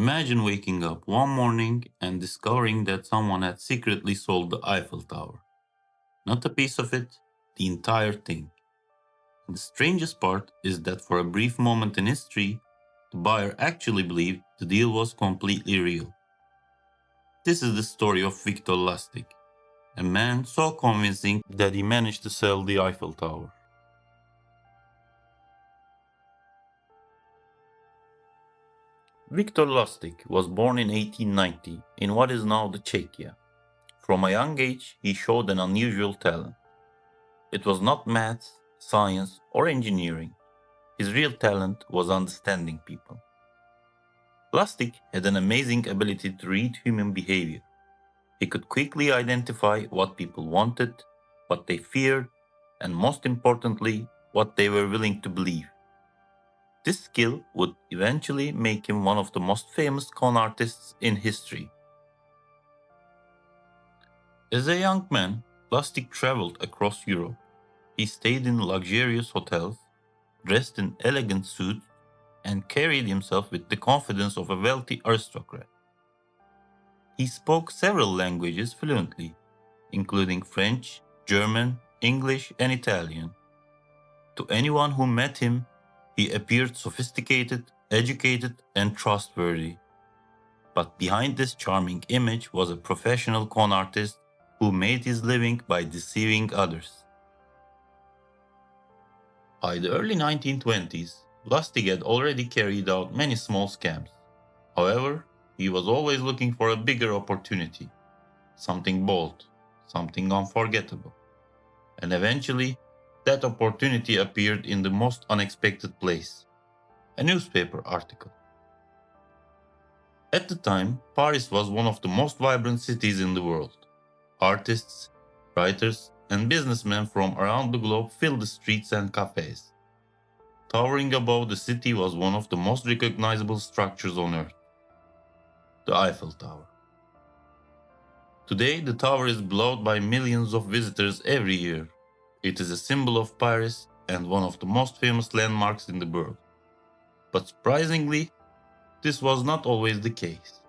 Imagine waking up one morning and discovering that someone had secretly sold the Eiffel Tower. Not a piece of it, the entire thing. And the strangest part is that for a brief moment in history, the buyer actually believed the deal was completely real. This is the story of Victor Lustig, a man so convincing that he managed to sell the Eiffel Tower. Victor Lustig was born in 1890 in what is now the Czechia. From a young age, he showed an unusual talent. It was not maths, science, or engineering. His real talent was understanding people. Lustig had an amazing ability to read human behavior. He could quickly identify what people wanted, what they feared, and most importantly, what they were willing to believe. This skill would eventually make him one of the most famous con artists in history. As a young man, Lustig traveled across Europe. He stayed in luxurious hotels, dressed in elegant suits, and carried himself with the confidence of a wealthy aristocrat. He spoke several languages fluently, including French, German, English, and Italian. To anyone who met him, he appeared sophisticated, educated, and trustworthy. But behind this charming image was a professional con artist who made his living by deceiving others. By the early 1920s, Lustig had already carried out many small scams. However, he was always looking for a bigger opportunity, something bold, something unforgettable. And eventually, that opportunity appeared in the most unexpected place: a newspaper article. At the time, Paris was one of the most vibrant cities in the world. Artists, writers, and businessmen from around the globe filled the streets and cafes. Towering above the city was one of the most recognizable structures on Earth: the Eiffel Tower. Today, the tower is beloved by millions of visitors every year. It is a symbol of Paris and one of the most famous landmarks in the world. But surprisingly, this was not always the case.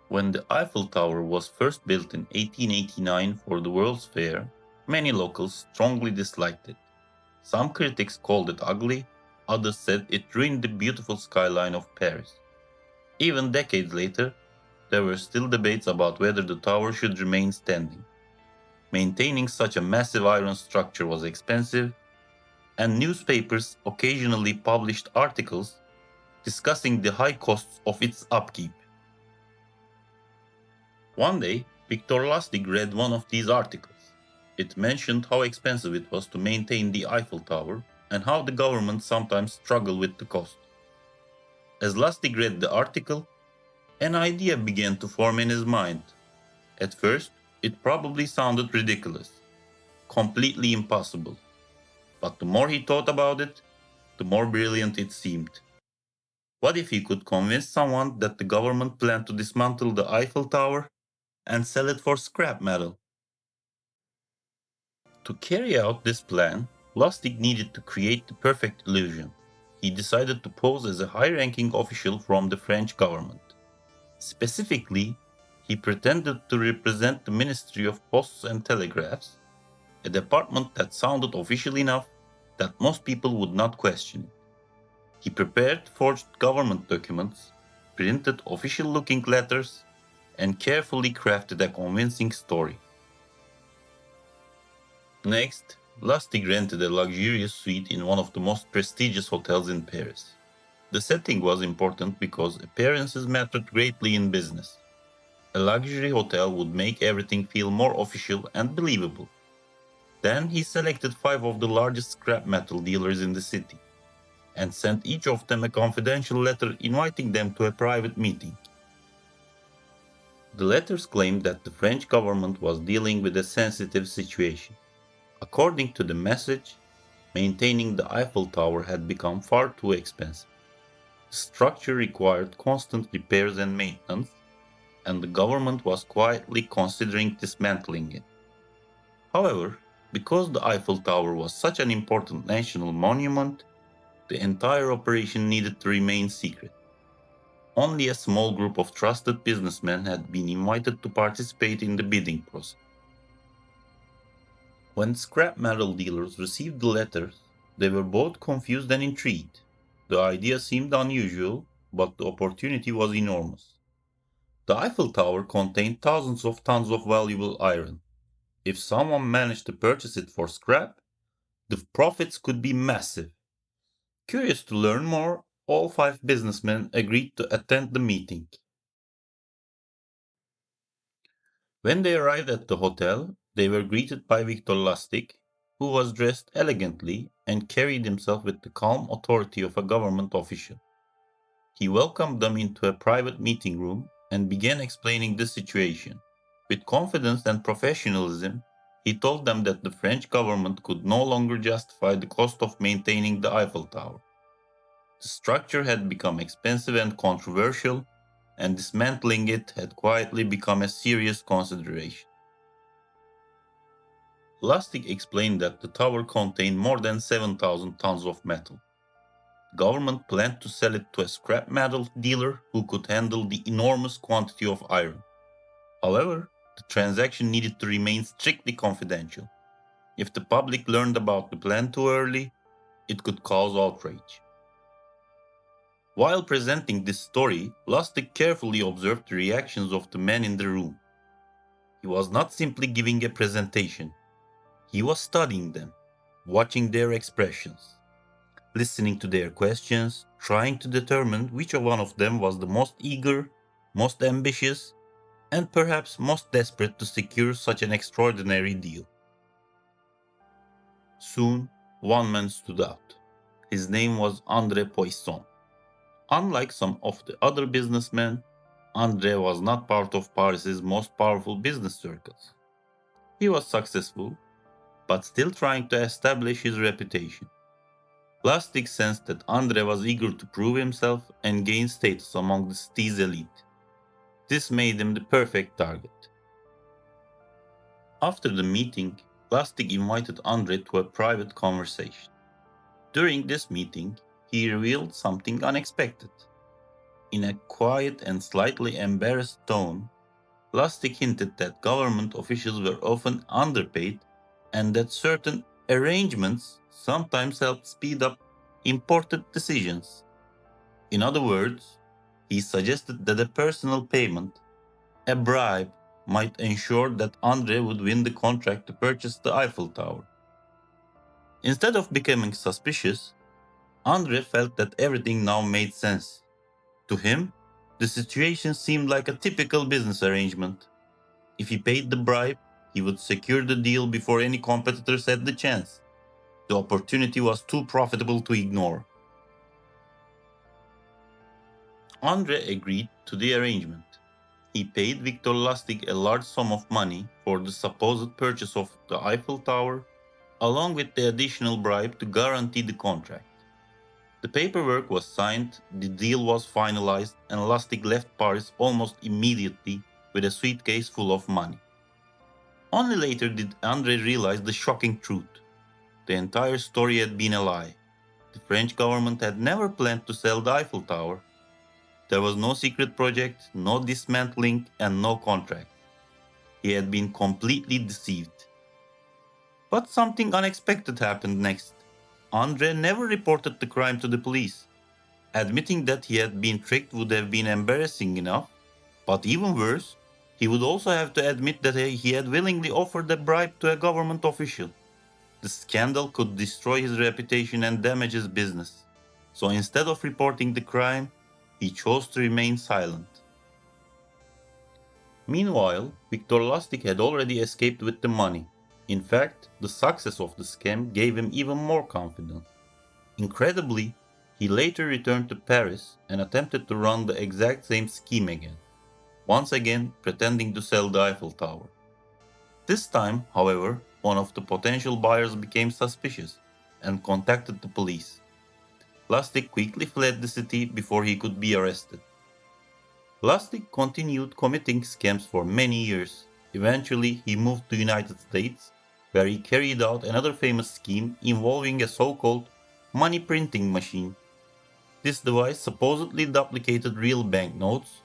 When the Eiffel Tower was first built in 1889 for the World's Fair, many locals strongly disliked it. Some critics called it ugly, others said it ruined the beautiful skyline of Paris. Even decades later, there were still debates about whether the tower should remain standing. Maintaining such a massive iron structure was expensive, and newspapers occasionally published articles discussing the high costs of its upkeep. One day, Victor Lustig read one of these articles. It mentioned how expensive it was to maintain the Eiffel Tower and how the government sometimes struggled with the cost. As Lustig read the article, an idea began to form in his mind. At first, it probably sounded ridiculous, completely impossible. But the more he thought about it, the more brilliant it seemed. What if he could convince someone that the government planned to dismantle the Eiffel Tower and sell it for scrap metal? To carry out this plan, Lustig needed to create the perfect illusion. He decided to pose as a high-ranking official from the French government. Specifically, he pretended to represent the Ministry of Posts and Telegraphs, a department that sounded official enough that most people would not question it. He prepared forged government documents, printed official-looking letters, and carefully crafted a convincing story. Next, Lustig rented a luxurious suite in one of the most prestigious hotels in Paris. The setting was important because appearances mattered greatly in business. A luxury hotel would make everything feel more official and believable. Then he selected 5 of the largest scrap metal dealers in the city and sent each of them a confidential letter inviting them to a private meeting. The letters claimed that the French government was dealing with a sensitive situation. According to the message, maintaining the Eiffel Tower had become far too expensive. The structure required constant repairs and maintenance, and the government was quietly considering dismantling it. However, because the Eiffel Tower was such an important national monument, the entire operation needed to remain secret. Only a small group of trusted businessmen had been invited to participate in the bidding process. When scrap metal dealers received the letters, they were both confused and intrigued. The idea seemed unusual, but the opportunity was enormous. The Eiffel Tower contained thousands of tons of valuable iron. If someone managed to purchase it for scrap, the profits could be massive. Curious to learn more, all five businessmen agreed to attend the meeting. When they arrived at the hotel, they were greeted by Victor Lustig, who was dressed elegantly and carried himself with the calm authority of a government official. He welcomed them into a private meeting room and began explaining the situation. With confidence and professionalism, he told them that the French government could no longer justify the cost of maintaining the Eiffel Tower. The structure had become expensive and controversial, and dismantling it had quietly become a serious consideration. Lustig explained that the tower contained more than 7,000 tons of metal. The government planned to sell it to a scrap metal dealer who could handle the enormous quantity of iron. However, the transaction needed to remain strictly confidential. If the public learned about the plan too early, it could cause outrage. While presenting this story, Lustig carefully observed the reactions of the men in the room. He was not simply giving a presentation, he was studying them, watching their expressions, listening to their questions, trying to determine which one of them was the most eager, most ambitious, and perhaps most desperate to secure such an extraordinary deal. Soon, one man stood out. His name was André Poisson. Unlike some of the other businessmen, André was not part of Paris's most powerful business circles. He was successful, but still trying to establish his reputation. Lustig sensed that André was eager to prove himself and gain status among the city's elite. This made him the perfect target. After the meeting, Lustig invited André to a private conversation. During this meeting, he revealed something unexpected. In a quiet and slightly embarrassed tone, Lustig hinted that government officials were often underpaid and that certain arrangements sometimes helped speed up important decisions. In other words, he suggested that a personal payment, a bribe, might ensure that André would win the contract to purchase the Eiffel Tower. Instead of becoming suspicious, André felt that everything now made sense. To him, the situation seemed like a typical business arrangement. If he paid the bribe, he would secure the deal before any competitors had the chance. The opportunity was too profitable to ignore. André agreed to the arrangement. He paid Victor Lustig a large sum of money for the supposed purchase of the Eiffel Tower, along with the additional bribe to guarantee the contract. The paperwork was signed, the deal was finalized, and Lustig left Paris almost immediately with a suitcase full of money. Only later did André realize the shocking truth. The entire story had been a lie. The French government had never planned to sell the Eiffel Tower. There was no secret project, no dismantling, and no contract. He had been completely deceived. But something unexpected happened next. André never reported the crime to the police. Admitting that he had been tricked would have been embarrassing enough, but even worse, he would also have to admit that he had willingly offered a bribe to a government official. The scandal could destroy his reputation and damage his business. So instead of reporting the crime, he chose to remain silent. Meanwhile, Victor Lustig had already escaped with the money. In fact, the success of the scam gave him even more confidence. Incredibly, he later returned to Paris and attempted to run the exact same scheme again, once again pretending to sell the Eiffel Tower. This time, however, one of the potential buyers became suspicious and contacted the police. Lustig quickly fled the city before he could be arrested. Lustig continued committing scams for many years. Eventually, he moved to the United States, where he carried out another famous scheme involving a so-called money printing machine. This device supposedly duplicated real banknotes.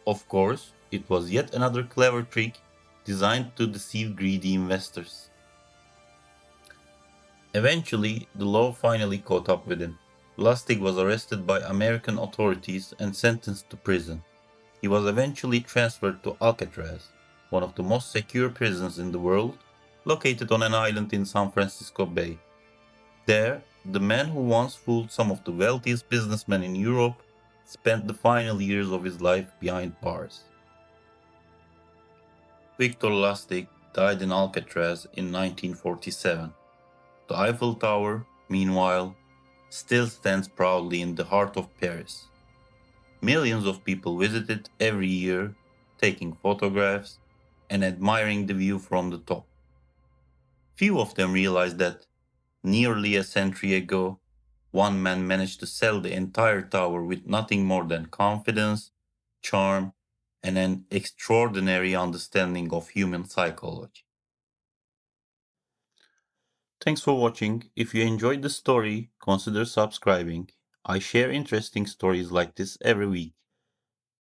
Of course, it was yet another clever trick designed to deceive greedy investors. Eventually, the law finally caught up with him. Lustig was arrested by American authorities and sentenced to prison. He was eventually transferred to Alcatraz, one of the most secure prisons in the world, located on an island in San Francisco Bay. There, the man who once fooled some of the wealthiest businessmen in Europe spent the final years of his life behind bars. Victor Lustig died in Alcatraz in 1947. The Eiffel Tower, meanwhile, still stands proudly in the heart of Paris. Millions of people visit it every year, taking photographs and admiring the view from the top. Few of them realize that, nearly a century ago, one man managed to sell the entire tower with nothing more than confidence, charm, and an extraordinary understanding of human psychology. Thanks for watching. If you enjoyed the story, consider subscribing. I share interesting stories like this every week.